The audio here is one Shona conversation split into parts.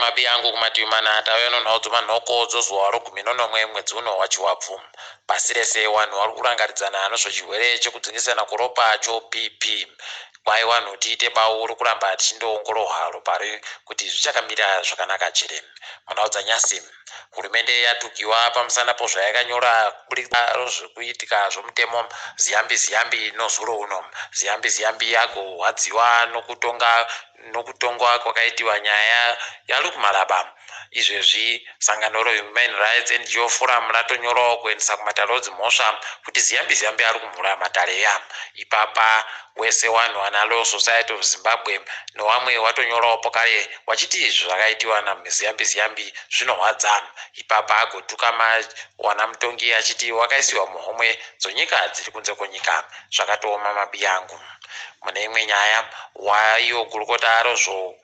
mabiyangu kumatiumana taweno nhaudzuma nhokodzo zuva rogumi nonomwe mwedzi uno wachiwabvu pasi rese vanhu vari kurangaridzana nezvechirwere chekudzingisana kuropa choBP. Kwai vanhu tiite bau rokuramba tichindoongororwa ropa kuti zvichakamira zvakanaka chiri. Munhaudza nyasi hurumende yatukiwa pamusana pozvayakanyora kuburikidza zvekuitika zvomutemo ziyambi nozuro uno. Ziyambi yagohwadziwa nokutongwa kwakaitiwa nyaya yari kumaraba. Izvezvi sangano reHuman Rights NGO Forum ratonyorawo kuendesa kumatare mhosva kuti ziyambi ari kumhura matareya. Ipapa wese wanhu ana Law Society of Zimbabwe nevamwe watonyorawo pokare wachiti zvakaitiwa namuziyambi zvinohwadza. Ipapa agotuka wana mutongi achiti wakaisiwa muhomwe dzonyika dziri kunze kwenyika. Zvakatooma mabiyangu. Mune imwe nyaya waiyogurukota rozvo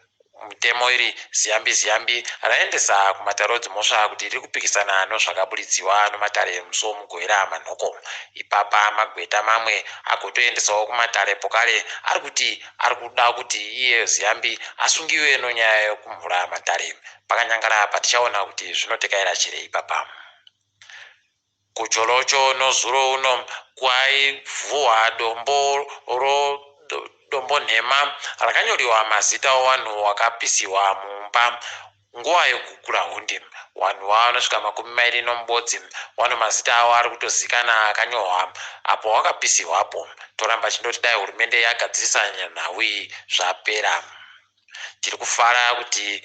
mutemo iri ziyambi raendesa kumatare dzimhosva kuti riri kupikisana nezvakabuditsiwa nematare emusuwo mugowera manhoko. Ipapa magweta mamwe agotoendesawo kumatare pokare ari kuda kuti iye ziyambi asungiwe nonyaya yokumhura matare. Pakanyangara patichaona kuti zvinotekaira chiri ipapa. Kucholocho nozuro uno kwaivhuhwa dombo nhema rakanyoriwa mazita avanhu vakapisiwa mumba nguva yekugura hundi. Vanhu vanosvika 29 vanhu mazita avo ari kutozikanwa akanyorwa apo vakapisihwapo. Toramba chindoti dai hurumende yagadzirisa nhau iyi zvapera. Tiri kufara kuti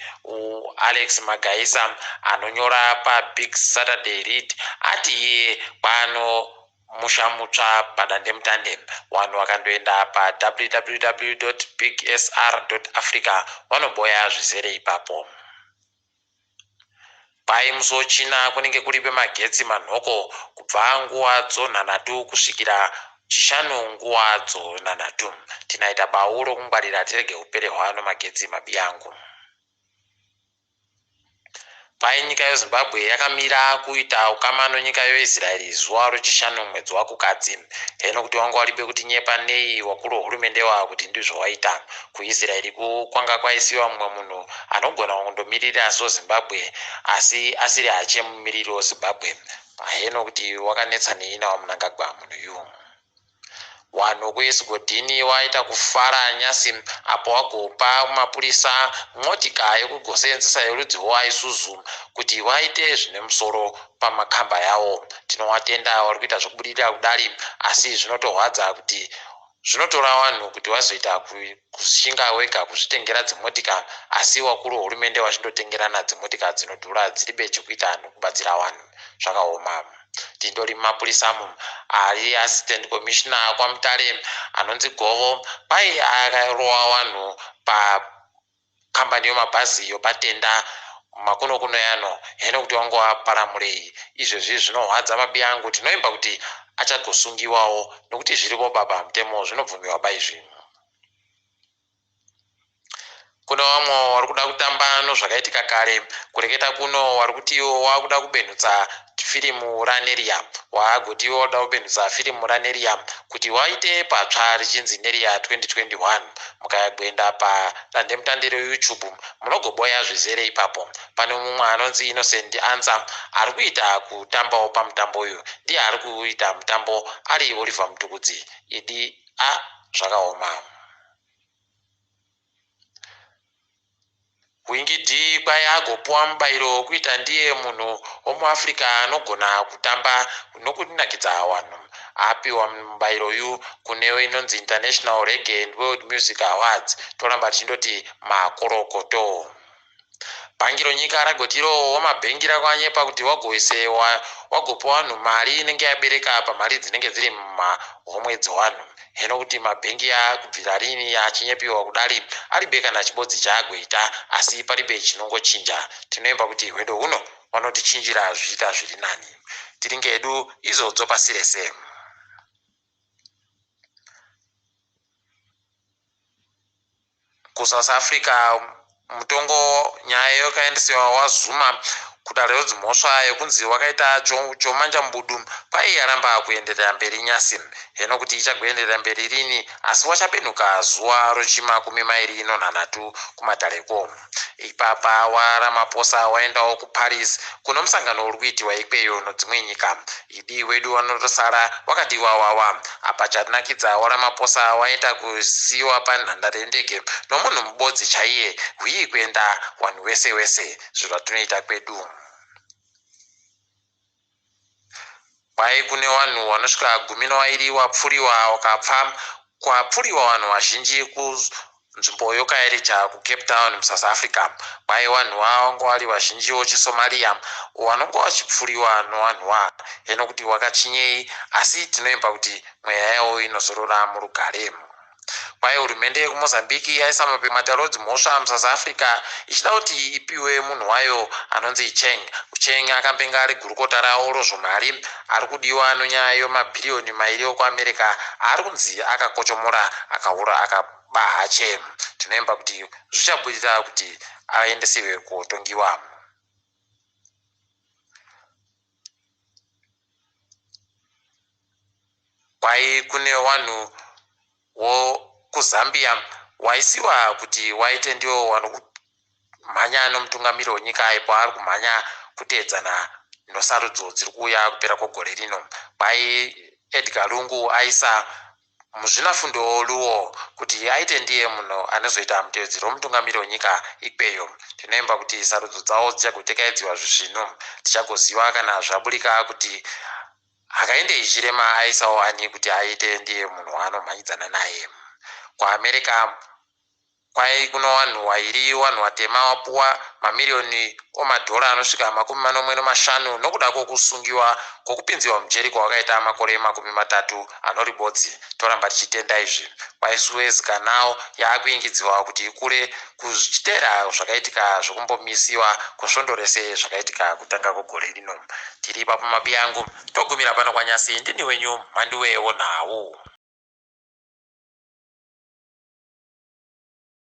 Alex Magaisa anonyora paBig Saturday Read ati iye pano musha mutsva padandemutande. Vanhu vakandoenda pa www.bigsr.africa vanoboya zvizere ipapo. Pai musochina kunenge kuripe magetsi manhoko kubva nguva dzonhanhatu kusvikira chishanu nguva dzonhanhatu. Tinaita bau rokungwarira tirege kuperehwa nemagetsi mabiyangu. Pai nyika yeZimbabwe yakamira kuita ukama nonyika yeIsraeri zuva rechishanu mwedzi wakukadzi. Heno kuti wanga waribe kuti nyepa nei wakuru hurumende wavo kuti ndizvo waita. KuIsraeri kwanga kwaisiwa mumwe munhu anogona kundomirira soZimbabwe asi asiri hachemumiriri weZimbabwe. Heno kuti wakanetsa nei nawo Mnangagwa munhuyu. Wanhu kuEsgodini waita kufara nyasi apo wagopa mapurisa motika yekugoseenzesa yerudzi rweIsuzu kuti waite zvine musoro pamakamba yawo. Tinowatenda vari kuita zvokubudirira kudari asi zvinotohwadza kuti zvinotora vanhu kuti vazoita kushinga wega kuzvitengera dzimotika asi wakuru hurumende wachindotengerana dzimotika dzinodhura dziribe chekuita nokubatsira vanhu. Zvakaoma. Tindori mapurisamu ari assistant commissioner kwaMutare anonzi Govo pai akarowa vanhu pakambani yemabhazi yopatenda makuno yano. Heno kuti wangu waparamurei. Izvezvi zvinohwadza mabiyangu. Tinoimba kuti achagosungiwawo nokuti zviripo baba mutemo zvinobvumiwa paizvi. Kuno vamwe vari kuda kutamba nozvakaitika kare kureketa kuno vari kuti iwo wakuda kubenhutsa firimu raNeria. Waagoti iwo wada kubenhutsa firimu raNeria kuti waite patsva richinzi Neria 2021. Mukagoenda padandemutande reYouTube munogoboya zvizere ipapo. Pane mumwe anonzi Innocent Answer ari kuita kutambawo pamutambo uyu. Ndiye ari kuita mutambo ari Oliver Mutukudzi. Idi zvakaoma. Wingidi kwai agopuwa mubairo kuita ndiye munhu womuAfrica anogona kutamba nokunakidza vanhu. Apiwa mubairo uyu kune inonzi International Reggae and World Music Awards. Toramba tichindoti makorokoto. Bhangi ronyika ragoti irowo mabhengi rakanyepa kuti wagopa vanhu mari inenge yabereka pamari dzinenge dziri mumahomwe dzevanhu. Heno kuti mabhengi akubvira rini achinyepiwa kudari aribe kana chibodzi chaagoita asi paribe chinongochinja. Tinoimba kuti hwedo huno vanotichinjira zviita zviri nani. Tiri ngedu izodzo pasi rese. KuSouth Africa mutongo nyaya yakaendesiwa waZuma kudare rudzi mhosva yekunzi wakaita chomanja mbudu kwaiyaramba kuenderera mberi nyasi. Heno kuti ichagoenderera mberi rini, asi wachapenuka zuva rochimakumi mairi nonhanhatu kumatareko. Ipapa waRamaphosa waendawo kuParis kuno musangano uri kuitiwa ikweyo nedzimwe nyika. Idi wedu wanotosara wakati wawawa. Apa charinakidza waRamaphosa waenda kusiyiwa panhandare yendege nomunhu mubodzi chaiye, hwii kuenda wanhu wese wese, zvatinoita kwedu. Kwai kune vanhu vanosvika 12 wapfuriwa wakapfa. Kwapfuriwa vanhu vazhinji kunzvimbo yokaericha kuCape Town muSouth Africa. Kwai vanhu vanga vari vazhinjiwo chiSomalia vanonga vachipfuriwa nevanhu ava. Heno kuti wakachinyei, asi tinoimba kuti mweya yavo inozorora murugare. Kwai hurumende yekuMozambique yaisa mapemata rodzi mhosva muSouth Africa ichida kuti ipiwe munhu wayo anonzi Cheng. Cheng akambenga ari gurukota rawo rozvomari ari kudiwa nonyaya yemabhiriyoni 2 okuAmerica ari kunzi akakochomora akabaha Cheng. Tinoimba kuti zvichabudira kuti aendesiwe kotongiwa. Kwai kune vanhu kuZambia waisiwa kuti waite ndiwo wanokumhanya nomutungamiri wenyika ipo ari kumhanya kuteedzana nosarudzo dziri kuuya kupera kwegore rino. Kwai Edgar Lungu aisa muzvinafundo luwo kuti aite ndiye munhu anozoita mutevedzeri womutungamiri wenyika ikweyo. Tinoimba kuti sarudzo dzawo dzichagotekaidziwa zvizvino, tichagoziva kana zvaburika kuti akaende ichirema aisawo ani kuti aite ndiye munhu waanomhanyidzana naye. KwaAmerica kwai kuno vanhu vairi vanhu vatema wapuwa mamiliyoni omadhora anosvika 45 nokuda kwokusungiwa kwokupinziwa mujeri kwawakaita makore 30 anoribodzi. Toramba tichitenda izvi. Kwai Suez Canal yaakuingidziwa kuti ikure kuchiteera zvakaitika zvokumbomisiwa kwesvondo rese zvakaitika kutanga kwegore rino. Tiri ipapo mabi angu togumira pano kwanyasi. Ndini wenyu Mhandiwe Onhau.